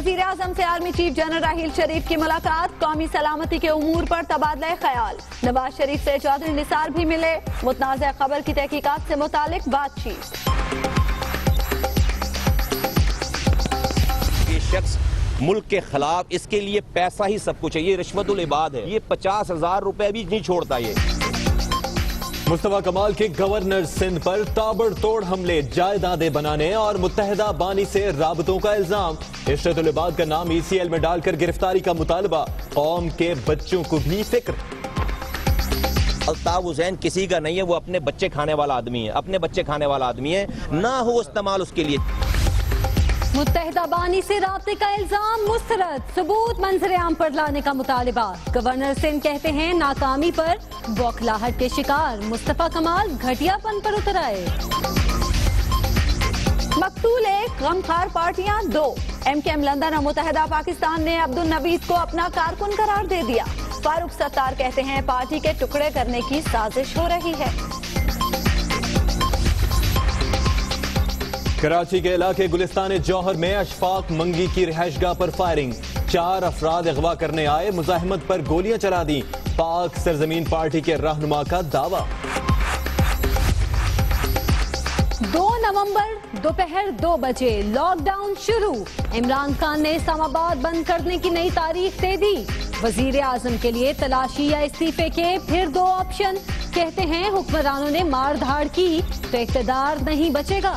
वजीर आजम से army chief general राहील शरीफ की मुलाकात, कौमी सलामती के उमूर पर तबादला ख्याल। नवाज शरीफ से चौधरी निसार भी मिले, मुतनाज़ा खबर की तहकीकात से मुतालिक बातचीत। ये शख्स मुल्क के खिलाफ, इसके लिए पैसा ही सब कुछ है, ये रिश्वतुल इबाद है, ये 50,000 रुपए भी नहीं छोड़ता। ये मुस्तफा कमाल के गवर्नर सिंध पर ताबड़तोड़ हमले, जायदादें बनाने और मुत्तहिदा बानी से राबतों का इल्जाम। इशरतुल इबाद का नाम ECL में डालकर गिरफ्तारी का मुतालबा, कौम के बच्चों को भी फिक्र। अल्ताफ हुसैन किसी का नहीं है, वो अपने बच्चे खाने वाला आदमी है, अपने बच्चे खाने वाला आदमी है, ना हो इस्तेमाल उसके लिए। मुत्तहिदा बानी से राब्ते का इल्जाम मुस्तरद, सबूत मंजर आम पर लाने का मुतालिबा। गवर्नर सिंध कहते हैं नाकामी पर बौखलाहट के शिकार, मुस्तफा कमाल घटियापन पर उतर आए। मकतूल 1, गमखार पार्टियां 2। MKM लंदन और मुत्तहिदा पाकिस्तान ने अब्दुल नबीद को अपना कारकुन करार दे दिया। फारूक सत्तार कहते हैं पार्टी के टुकड़े करने की साजिश हो रही है। कराची के इलाके गुलिस्तान जौहर में अशफाक मंगी की रिहाइशगाह पर फायरिंग, 4 अफराद अगवा करने आए, मुजाहिमत पर गोलियां चला दी। पाक सरजमीन पार्टी के रहनुमा का दावा। 2 नवंबर दोपहर 2 बजे लॉकडाउन शुरू, इमरान खान ने इस्लामाबाद बंद करने की नई तारीख दे दी। वजीर आजम के लिए तलाशी या इस्तीफे के फिर 2 ऑप्शन, कहते हैं हुक्मरानों ने मार धाड़ की तो इख्तिदार नहीं बचेगा।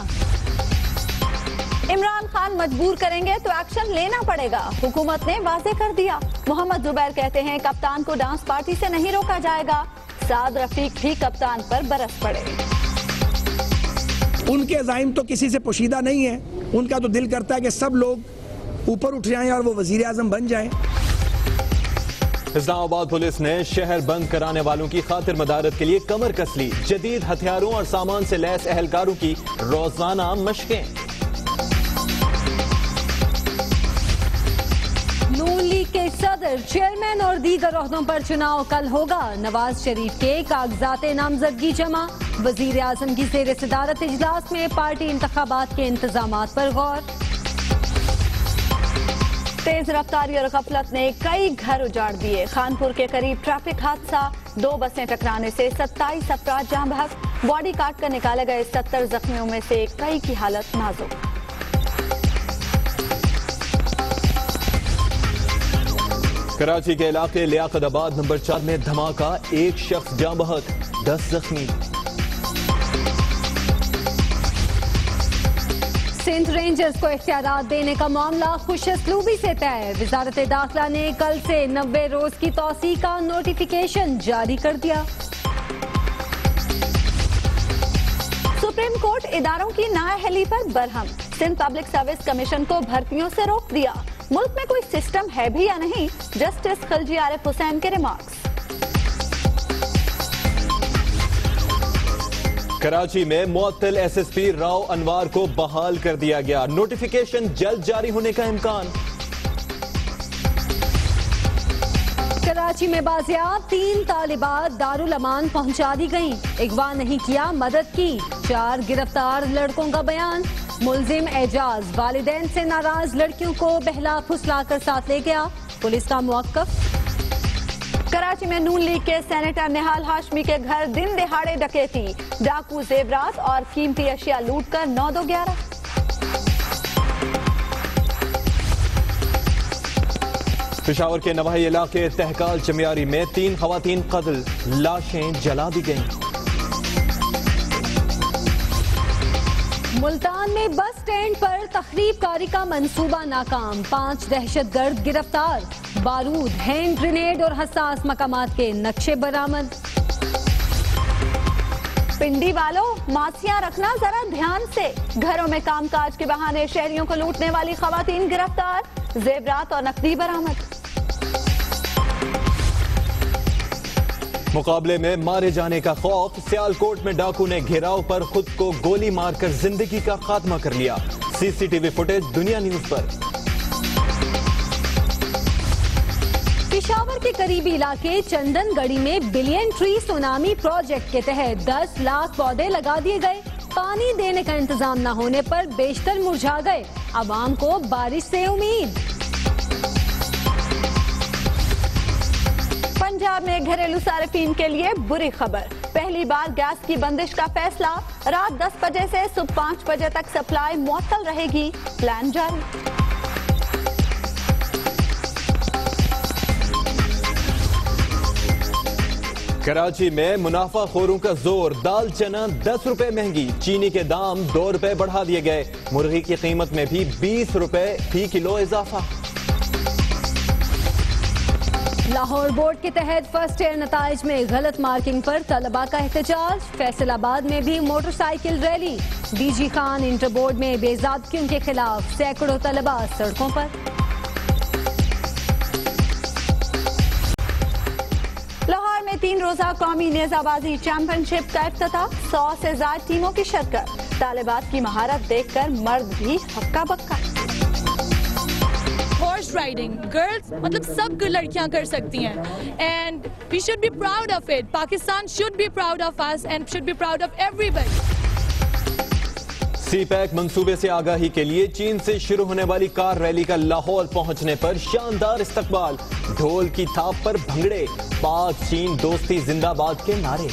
इमरान खान मजबूर करेंगे तो एक्शन लेना पड़ेगा, हुकूमत ने वाजे कर दिया। मोहम्मद जुबैर कहते हैं कप्तान को डांस पार्टी से नहीं रोका जाएगा, साद रफीक भी कप्तान पर बरस पड़े। उनके अज़ाइम तो किसी से पोशीदा नहीं है, उनका तो दिल करता है कि सब लोग ऊपर उठ जाएं और वो वजीर आजम बन जाएं। इस्लामाबाद पुलिस ने शहर बंद कराने वालों की खातिर मदारत के लिए कमर कस ली, जदीद हथियारों और सामान से लैस एहलकारों की रोजाना मशकें। नून लीग के सदर, चेयरमैन और दीगर ओहदों पर चुनाव कल होगा। नवाज शरीफ के कागजात नामजदगी जमा, वजीर आजम की ज़ेर सदारत इजलास में पार्टी इंतखाबात के इंतजामात पर गौर। तेज रफ्तारी और गफलत ने कई घर उजाड़ दिए, खानपुर के करीब ट्रैफिक हादसा, 2 बसें टकराने से 27 अफराद जाँ बहक, बॉडी काट कर निकाले गए 70 जख्मियों में से कई की हालत नाजुक। कराची के इलाके लियाकताबाद नंबर 4 में धमाका, 1 शख्स जाँ बहक, 10 जख्मी। सिंध रेंजर्स को इख्तियारात देने का मामला खुशअस्लूबी से तय, वजारत दाखिला ने कल से 90 रोज की तौसी का नोटिफिकेशन जारी कर दिया। सुप्रीम कोर्ट इदारों की नाअहली पर Barham, Sindh public service commission को भर्तियों से रोक दिया। मुल्क में कोई सिस्टम है भी या नहीं, जस्टिस खिलजी आरिफ हुसैन के रिमार्क्स। कराची में मुअत्तल SSP राव अनवार को बहाल कर दिया गया, नोटिफिकेशन जल्द जारी होने का इम्कान। कराची में बाजियाब 3 तालिबात दारुल अमान पहुंचा दी गईं, अगवा नहीं किया मदद की। 4 गिरफ्तार लड़कों का बयान, मुलजिम एजाज वालिदैन से नाराज लड़कियों को बहला फुसला कर साथ ले गया, पुलिस का मुवक्कफ। कराची में नून लीग के सेनेटर निहाल हाशमी के घर दिन दिहाड़े डकैती, डाकू जेवरात और कीमती अशिया लूट कर 9-2-11। पेशावर के नवाही इलाके तहकाल चमियारी में 3 खवातीन कत्ल, लाशें जला दी गईं। मुल्तान में बस स्टैंड पर तखरीबकारी का मंसूबा नाकाम, 5 दहशतगर्द गिरफ्तार, बारूद, हैंड ग्रेनेड और हसास मकामात के नक्शे बरामद। पिंडी वालों, मासियां रखना जरा ध्यान से, घरों में कामकाज के बहाने शहरियों को लूटने वाली खवातीन गिरफ्तार, जेवरात और नकदी बरामद। मुकाबले में मारे जाने का खौफ, सियालकोट में डाकू ने घेराव पर खुद को गोली मारकर जिंदगी का खात्मा कर लिया, CCTV फुटेज दुनिया न्यूज पर। पेशावर के करीबी इलाके चंदनगढ़ी में बिलियन ट्री सुनामी प्रोजेक्ट के तहत 10 लाख पौधे लगा दिए गए, पानी देने का इंतजाम न होने पर बेशतर मुरझा गए, आवाम को बारिश से उम्मीद। पंजाब में घरेलू सार्फिन के लिए बुरी खबर। पहली बार गैस की बंदिश का फैसला। रात 10 बजे से सुबह 5 बजे तक सप्लाई मुअत्तल रहेगी। प्लान जारी। कराची में मुनाफाखोरों का जोर। दाल चना 10 रुपए महंगी। चीनी के दाम 2 रुपए बढ़ा दिए गए। मुर्गी की कीमत में भी 20 रुपए फी किलो इजाफा। लाहौर बोर्ड के तहत फर्स्ट ईयर नताइज में गलत मार्किंग पर तलबा का एहतजाज। फैसलाबाद में भी motorcycle rally. DG Khan inter board में बेजादगियों के खिलाफ सैकड़ों तलबा सड़कों पर। लाहौर में 3 रोजा कौमी नेजाबाजी चैंपियनशिप का इफ्तिताह। 100 से ज्यादा टीमों की शिरकत। तालिबात की महारत देखकर मर्द भी हक्का बक्का। हॉर्स राइडिंग गर्ल्स मतलब सब लड़कियां कर सकती हैं and we should be proud of it. Pakistan should be proud of us and should be proud of everybody. CPEC मंसूबे से आगाही के लिए चीन से शुरू होने वाली कार रैली का लाहौर पहुंचने पर शानदार इस्तकबाल। ढोल की थाप पर भंगड़े। पाक चीन दोस्ती जिंदाबाद के नारे।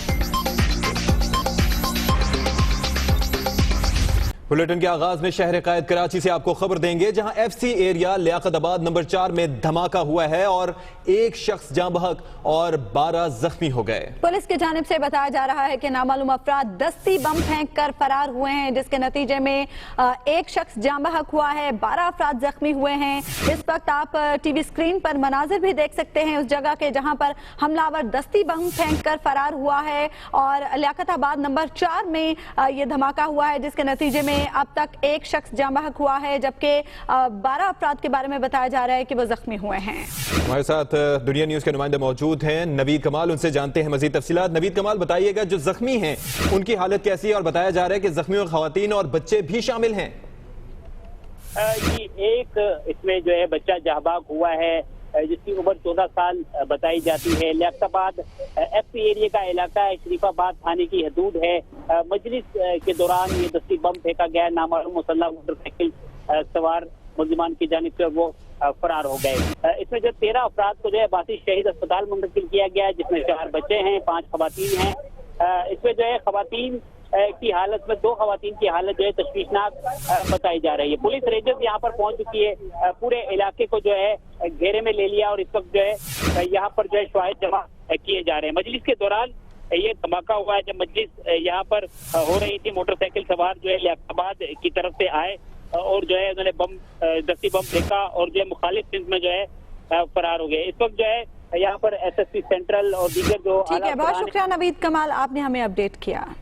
बुलेटिन के आगाज में शहर कायद कराची से आपको खबर देंगे, जहां एफसी एरिया लियाकताबाद नंबर 4 में धमाका हुआ है और एक शख्स जाँ बहक और 12 जख्मी हो गए। पुलिस की जानिब से बताया जा रहा है कि नामालूम अफराद दस्ती बम फेंक कर फरार हुए हैं, जिसके नतीजे में एक शख्स जाँ बहक हुआ है, 12 अफराद जख्मी हुए हैं। इस वक्त आप टीवी स्क्रीन पर मनाजिर भी देख सकते हैं उस जगह के जहां पर हमलावर दस्ती बम फेंक कर फरार हुआ है और लियाकताबाद नंबर 4 में ये धमाका हुआ है, जिसके नतीजे में अब तक एक शख्स जाँ बहक हुआ है, जबकि 12 अफराद के बारे में बताया जा रहा है कि वो जख्मी हुए हैं। हमारे साथ दुनिया न्यूज के नुमाइंदे मौजूद हैं नवीद कमाल, उनसे जानते हैं मजीद तफसीलात। नवीद कमाल, बताइएगा जो जख्मी हैं उनकी हालत कैसी है और बताया जा रहा है कि जख्मियों में खवातीन और बच्चे भी शामिल हैं। एक इसमें जो है बच्चा जहबाग हुआ है जिसकी उम्र 14 साल बताई जाती है। लियाकताबाद एफसी एरिया का इलाका है, शरीफाबाद थाने की हदूद है। मजलिस के दौरान ये दस्ती बम फेंका गया। नामालूम मुसल्लह मोटरसाइकिल सवार मुलजिमान की जानिब से वो फरार हो गए। इसमें जो 13 अफराद को जो है बासी शहीद अस्पताल मुंतकिल किया गया है, जिसमें 4 बच्चे हैं, 5 खवातीन हैं। इसमें जो है खवातीन की हालत में 2 खवातीन की हालत जो है तशवीशनाक बताई जा रही है। पुलिस रेंजर्स यहाँ पर पहुंच चुकी है, पूरे इलाके को जो है घेरे में ले लिया और इस वक्त जो है यहाँ पर जो है शवाहिद जमा किए जा रहे हैं। मजलिस के दौरान ये धमाका हुआ है। जब मजलिस यहाँ पर हो रही थी, मोटरसाइकिल सवार जो है लियाकताबाद की तरफ से आए और जो है उन्होंने दस्ती बम फेंका और जो है मुखालिफ सिंध में जो है फरार हो गए। इस वक्त जो है यहाँ पर SSP सेंट्रल और दीगर जो ठीक है, बहुत शुक्रिया नवीद कमाल, आपने हमें अपडेट किया।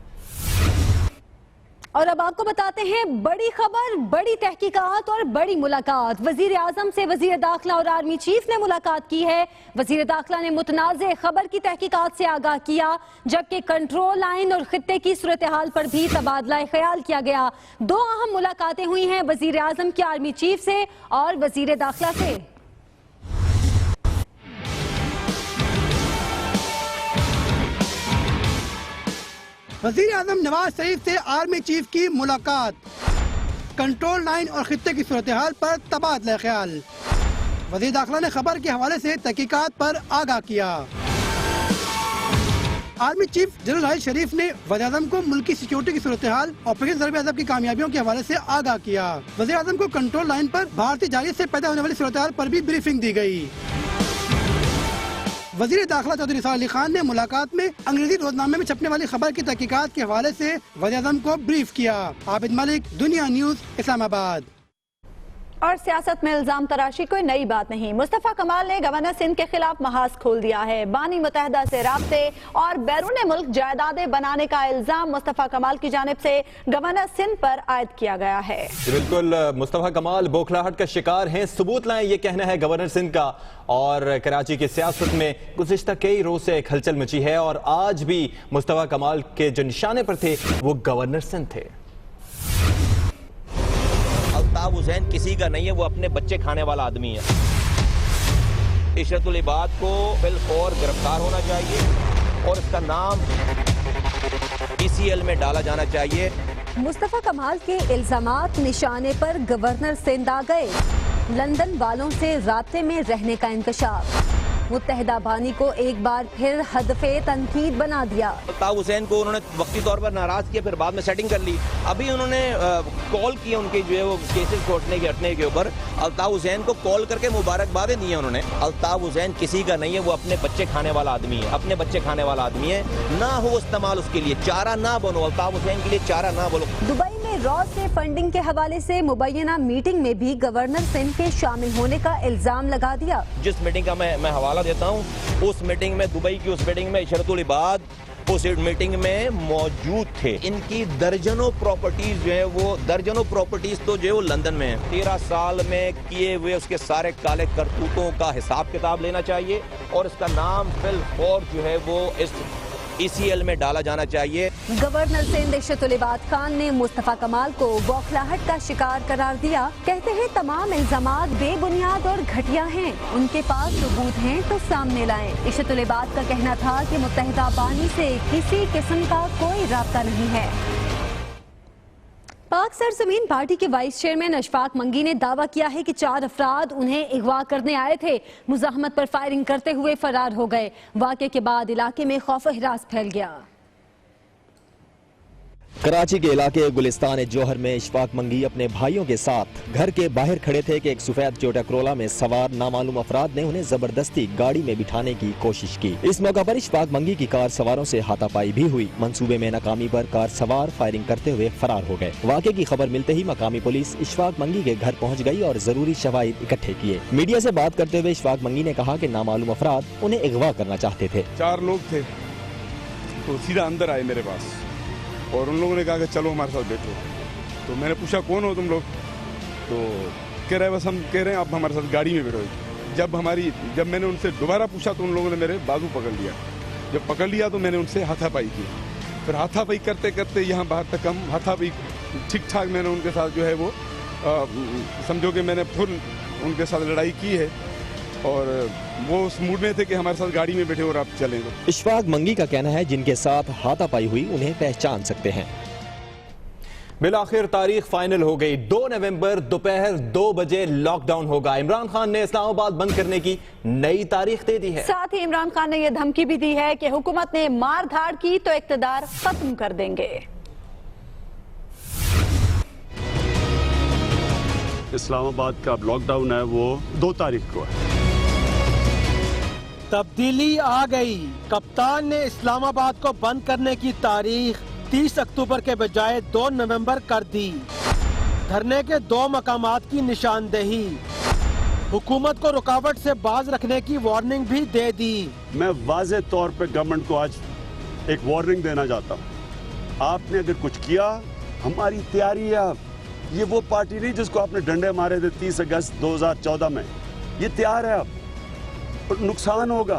और अब आपको बताते हैं बड़ी खबर, बड़ी तहकीकात और बड़ी मुलाकात। वजीर आजम से वजीर दाखिला और आर्मी चीफ ने मुलाकात की है। वजीर दाखिला ने मुतनाज़े खबर की तहकीकात से आगाह किया, जबकि कंट्रोल लाइन और खित्ते की सूरत हाल पर भी तबादला ख्याल किया गया। 2 अहम मुलाकातें हुई हैं वजीर आजम की आर्मी चीफ से और वजीर दाखिला से। वज़ीर आज़म नवाज शरीफ से आर्मी चीफ की मुलाकात। कंट्रोल लाइन और खित्ते की सूरत हाल पर तबादला ख्याल। वज़ीर दाखिला ने खबर के हवाले से तहकीकात पर आगाह किया। आर्मी चीफ जनरल राहिल शरीफ ने वज़ीर आज़म को मुल्की सिक्योरिटी की सूरत हाल, ऑपरेशन ज़रब अज़ब की कामयाबियों के हवाले से आगाह किया। वज़ीर आज़म को कंट्रोल लाइन पर भारतीय जारियत से पैदा होने वाली सूरत हाल पर भी ब्रीफिंग दी गई। वज़ीर दाखिला चौधरी निसार अली खान ने मुलाकात में अंग्रेजी रोजनामे में छपने वाली खबर की तहकीकात के हवाले से वज़ीर आज़म को ब्रीफ किया। आबिद मलिक, दुनिया न्यूज, इस्लामाबाद। और सियासत में इल्जाम तराशी कोई नई बात नहीं। मुस्तफा कमाल ने गवर्नर सिंध के खिलाफ महाज खोल दिया है। बानी मुत्तहिदा से राब्ते और बैरून मुल्क जायदादें बनाने का इल्जाम मुस्तफा कमाल की जानिब से गवर्नर सिंध पर आयद किया गया है। बिल्कुल, मुस्तफा कमाल बौखलाहट का शिकार हैं, सबूत लाएं, ये कहना है गवर्नर सिंध का। और कराची की सियासत में गुज़िश्ता कई रोज से एक हलचल मची है और आज भी मुस्तफा कमाल के जो निशाने पर थे वो गवर्नर सिंध थे। अल्ताफ हुसैन किसी का नहीं है, वो अपने बच्चे खाने वाला आदमी है। इशरतुल इबाद को बिलफौर गिरफ्तार होना चाहिए और इसका नाम PCL में डाला जाना चाहिए। मुस्तफा कमाल के इल्जामात निशाने पर गवर्नर सिंध आ गए। लंदन वालों से राब्ते में रहने का इंकशाफ। मुत्तहिदा बानी को एक बार फिर हदफे तनकीद बना दिया। अल्ताफ हुसैन को उन्होंने वक्ती तौर पर नाराज किया, फिर बाद में सेटिंग कर ली। अभी उन्होंने कॉल किया उनके जो है वो केसेस छोड़ने के हटने के ऊपर, अल्ताफ हुसैन को कॉल करके मुबारकबादें दी हैं उन्होंने। अल्ताफ हुसैन किसी का नहीं है, वो अपने बच्चे खाने वाला आदमी है, अपने बच्चे खाने वाला आदमी है। ना हो इस्तेमाल उसके लिए, चारा ना बनो, अल्ताफ हुसैन के लिए चारा ना बोलो। दुबई में रॉ से फंडिंग के हवाले से मुबैना मीटिंग में भी गवर्नर सिंध के शामिल होने का इल्जाम लगा दिया। जिस मीटिंग का मैं हवाला देता हूँ, उस मीटिंग में, दुबई की उस मीटिंग में इशरतुल इबाद उस मीटिंग में मौजूद थे। इनकी दर्जनों प्रॉपर्टीज जो है वो, दर्जनों प्रॉपर्टीज तो जो है वो लंदन में है। 13 साल में किए हुए उसके सारे काले करतूतों का हिसाब किताब लेना चाहिए और इसका नाम फिलफौर जो है वो इस ECL में डाला जाना चाहिए। गवर्नर सिंध इशरतुल इबाद खान ने मुस्तफा कमाल को बौखलाहट का शिकार करार दिया। कहते हैं तमाम इल्जामात बेबुनियाद और घटिया हैं, उनके पास सबूत हैं तो सामने लाएं। इशरतुल इबाद का कहना था कि मुत्तहिदा बानी से किसी किस्म का कोई राब्ता नहीं है। पाक सरजमीन पार्टी के वाइस चेयरमैन अशफाक मंगी ने दावा किया है कि 4 अफराद उन्हें अगवा करने आए थे, मुजाहमत पर फायरिंग करते हुए फरार हो गए। वाक़े के बाद इलाके में खौफ हिरास फैल गया। कराची के इलाके गुलिस्तान जौहर में इशफाक मंगी अपने भाइयों के साथ घर के बाहर खड़े थे कि एक सफेद टोयोटा करोला में सवार नामालूम अफराद ने उन्हें जबरदस्ती गाड़ी में बिठाने की कोशिश की। इस मौका पर इशफाक मंगी की कार सवारों से हाथापाई भी हुई। मंसूबे में नाकामी पर कार सवार फायरिंग करते हुए फरार हो गए। वाक़े की खबर मिलते ही मकामी पुलिस इशफाक मंगी के घर पहुँच गई और जरूरी शवाहिद इकट्ठे किए। मीडिया से बात करते हुए इशफाक मंगी ने कहा कि नामालूम अफराद उन्हें अगवा करना चाहते थे। 4 लोग थे तो सीधा अंदर आए मेरे पास और उन लोगों ने कहा कि चलो हमारे साथ बैठो। तो मैंने पूछा कौन हो तुम लोग, तो कह रहे बस हम कह रहे हैं आप हमारे साथ गाड़ी में बैठो। जब मैंने उनसे दोबारा पूछा तो उन लोगों ने मेरे बाजू पकड़ लिया। जब पकड़ लिया तो मैंने उनसे हाथापाई की। फिर हाथापाई करते करते यहाँ बाहर तक हम हाथापाई ठीक ठाक मैंने उनके साथ जो है वो समझो कि मैंने फुल उनके साथ लड़ाई की है और वो उस मूड में थे कि हमारे साथ गाड़ी में बैठे और आप चलें। तो इशफाक मंगी का कहना है जिनके साथ हाथापाई हुई उन्हें पहचान सकते हैं। बिलाखिर तारीख फाइनल हो गई। 2 नवंबर दोपहर 2 बजे लॉकडाउन होगा। इमरान खान ने इस्लामाबाद बंद करने की नई तारीख दे दी है। साथ ही इमरान खान ने यह धमकी भी दी है कि हुकूमत ने मार धाड़ की तो इक़्तिदार खत्म कर देंगे। इस्लामाबाद का लॉकडाउन है वो 2 तारीख को है। तब्दीली आ गई। कप्तान ने इस्लामाबाद को बंद करने की तारीख 30 अक्टूबर के बजाय 2 नवंबर कर दी। धरने के 2 मकामात की निशानदेही, हुकूमत को रुकावट से बाज रखने की वार्निंग भी दे दी। मैं वाज़े तौर पे गवर्नमेंट को आज एक वार्निंग देना चाहता हूँ। आपने अगर कुछ किया, हमारी तैयारी है। ये वो पार्टी नहीं जिसको आपने डंडे मारे थे 30 अगस्त 2014 में। ये तैयार है। अब नुकसान होगा,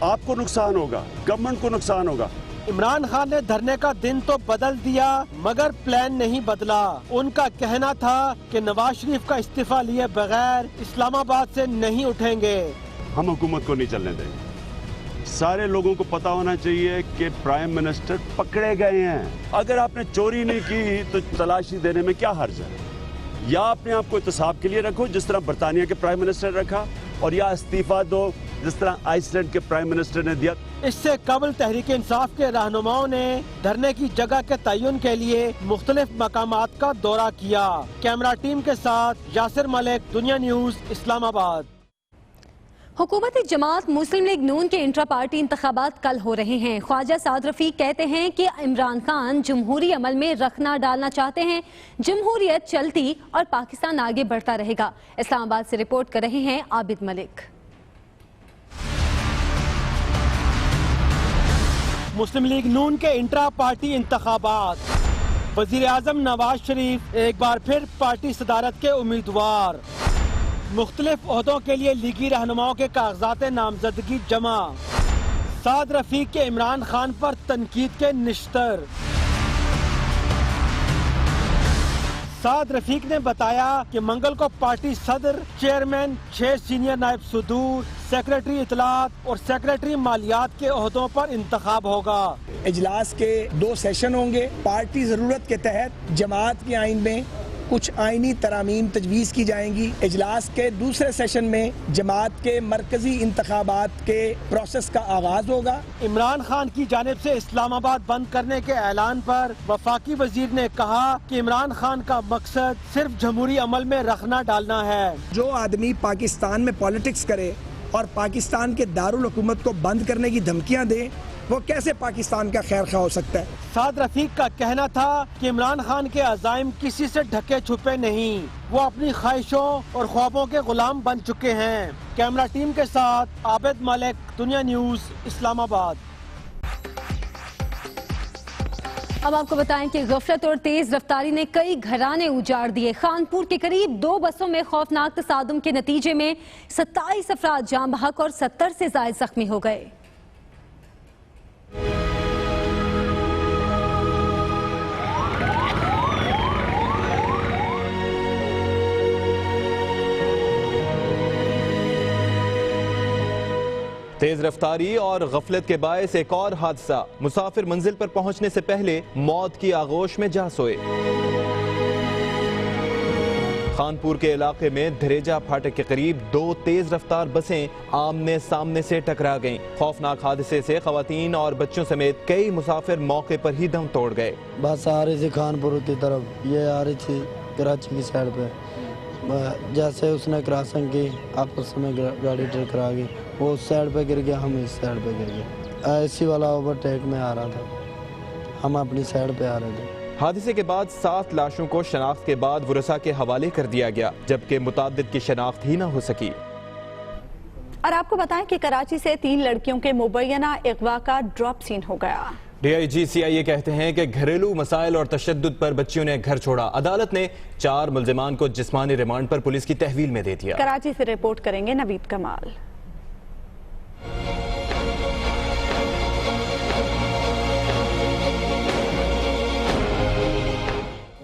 आपको नुकसान होगा, गवर्नमेंट को नुकसान होगा। इमरान खान ने धरने का दिन तो बदल दिया मगर प्लान नहीं बदला। उनका कहना था कि नवाज शरीफ का इस्तीफा लिए बगैर इस्लामाबाद से नहीं उठेंगे। हम हुकूमत को नहीं चलने देंगे। सारे लोगों को पता होना चाहिए कि प्राइम मिनिस्टर पकड़े गए हैं। अगर आपने चोरी नहीं की तो तलाशी देने में क्या हर्ज है? या अपने आप को एहतसाब के लिए रखो जिस तरह बरतानिया के प्राइम मिनिस्टर रखा, और या इस्तीफा दो जिस तरह आइसलैंड के प्राइम मिनिस्टर ने दिया। इससे कबल तहरीक इंसाफ के रहनुमाओं ने धरने की जगह के तयन के लिए मुख्तलिफ मकामात का दौरा किया। कैमरा टीम के साथ यासिर मलिक, दुनिया न्यूज, इस्लामाबाद। हुकूमत जमात मुस्लिम लीग नून के इंट्रा पार्टी इंतखाबात कल हो रहे हैं। ख्वाजा साद रफीक कहते हैं कि इमरान खान जमहूरी अमल में रखना डालना चाहते हैं। जमहूरियत चलती और पाकिस्तान आगे बढ़ता रहेगा। इस्लामाबाद से रिपोर्ट कर रहे हैं आबिद मलिक। मुस्लिम लीग नून के इंट्रा पार्टी इंतखाबात, वजीर आजम नवाज शरीफ एक बार फिर पार्टी सदारत के उम्मीदवार। मुख्तलिफ ओहदों के लिए लीगी रहनुमाओं के कागजात नामजदगी जमा। साद रफीक के इमरान खान पर तनकीद के निश्तर। साद रफीक ने बताया कि मंगल को पार्टी सदर, चेयरमैन, 6 सीनियर नायब सदूर, सेक्रेटरी इतलात और सेक्रेटरी मालियात के ओहदों पर इंतखाब होगा। इजलास के 2 सेशन होंगे। पार्टी जरूरत के तहत जमात के आइन में کچھ آئینی ترامیم تجویز کی جائیں گی. اجلاس کے دوسرے سیشن میں جماعت کے مرکزی انتخابات کے پروسیس کا آغاز ہوگا. عمران خان کی جانب سے اسلام آباد بند کرنے کے اعلان پر وفاقی وزیر نے کہا کہ عمران خان کا مقصد صرف جمہوری عمل میں رخنا ڈالنا ہے. جو آدمی پاکستان میں پالیٹکس کرے اور پاکستان کے دارالحکومت کو بند کرنے کی دھمکیاں دے وہ کیسے پاکستان کا خیر خواہ ہو سکتا ہے؟ سعد رفیق کا کہنا تھا کہ عمران خان کے عزائم کسی سے ڈھکے چھپے نہیں، وہ اپنی خواہشوں اور خوابوں کے غلام بن چکے ہیں. کیمرہ ٹیم کے ساتھ عابد ملک، دنیا نیوز، اسلام آباد. اب آپ کو بتائیں کہ غفلت اور تیز رفتاری نے کئی گھرانے اجاڑ دیے. خانپور کے قریب 2 بسوں میں خوفناک تصادم کے نتیجے میں 27 افراد جاں بحق اور 70 سے زائد زخمی ہو گئے. تیز رفتاری اور غفلت کے باعث ایک اور حادثہ. مسافر منزل پر پہنچنے سے پہلے موت کی آغوش میں جا سوئے. خانپور کے علاقے میں دھریجا پھاٹک کے قریب 2 تیز رفتار بسیں آمنے سامنے سے ٹکرا گئیں. خوفناک حادثے سے خواتین اور بچوں سمیت کئی مسافر موقع پر ہی دم توڑ گئے. بس آ رہی تھی خانپور کی طرف، یہ آ رہی تھی کراچی کی سائڈ پہ. جیسے اس نے کراسنگ کی آپس میں گاڑی ٹکرا گئی، وہ اس سائڈ پہ گر گیا، ہم اس سائڈ پہ گر گئے. اسی والا اوورٹیک میں آ رہا تھا، ہم اپنی سائڈ پہ آ رہے تھے. حادثے کے بعد 7 لاشوں کو شناخت کے بعد ورثاء کے حوالے کر دیا گیا، جبکہ متعدد کی شناخت ہی نہ ہو سکی. اور آپ کو بتائیں کہ کراچی سے 3 لڑکیوں کے مبینہ اغوا کا ڈراپ سین ہو گیا. ڈی آئی جی CIA کہتے ہیں کہ گھریلو مسائل اور تشدد پر بچیوں نے گھر چھوڑا. عدالت نے 4 ملزمان کو جسمانی ریمانڈ پر پولیس کی تحویل میں دے دیا. کراچی سے رپورٹ کریں گے نوید کمال.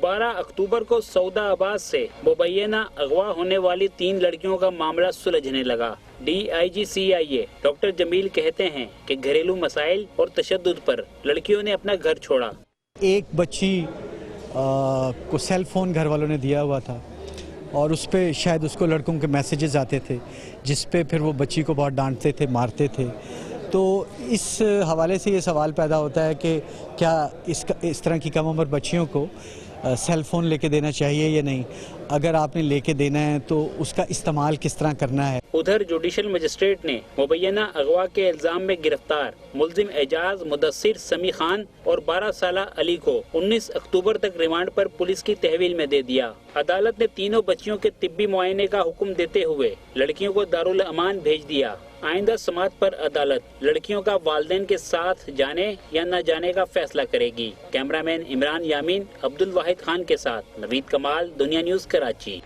12 اکتوبر کو سعودہ آباد سے مبینہ اغوا ہونے والی 3 لڑکیوں کا معاملہ سلجھنے لگا. DIG CIA ڈاکٹر جمیل کہتے ہیں کہ گھریلو مسائل اور تشدد پر لڑکیوں نے اپنا گھر چھوڑا. ایک بچی کو سیل فون گھر والوں نے دیا ہوا تھا اور اس پہ شاید اس کو لڑکوں کے میسیجز آتے تھے جس پہ پھر وہ بچی کو بہت ڈانٹتے تھے، مارتے تھے. تو اس حوالے سے یہ سوال پیدا ہوتا ہے کہ کیا اس طرح کی کم عمر بچیوں کو سیل فون لے کے دینا چاہیے یا نہیں؟ اگر آپ نے لے کے دینا ہے تو اس کا استعمال کس طرح کرنا ہے. ادھر جوڈیشل مجسٹریٹ نے مبینہ اغوا کے الزام میں گرفتار ملزم اعجاز، مدثر، سمی خان اور 12 سالہ علی کو 19 اکتوبر تک ریمانڈ پر پولیس کی تحویل میں دے دیا. عدالت نے تینوں بچیوں کے طبی معائنے کا حکم دیتے ہوئے لڑکیوں کو دارالامان بھیج دیا. آئندہ سماعت پر عدالت لڑکیوں کا والدین کے ساتھ جانے یا نہ جانے کا فیصلہ کرے گی. کیمرہ مین عمران یامین، عبد الواحد خان کے ساتھ نوید کمال، دنیا نیوز، کراچی.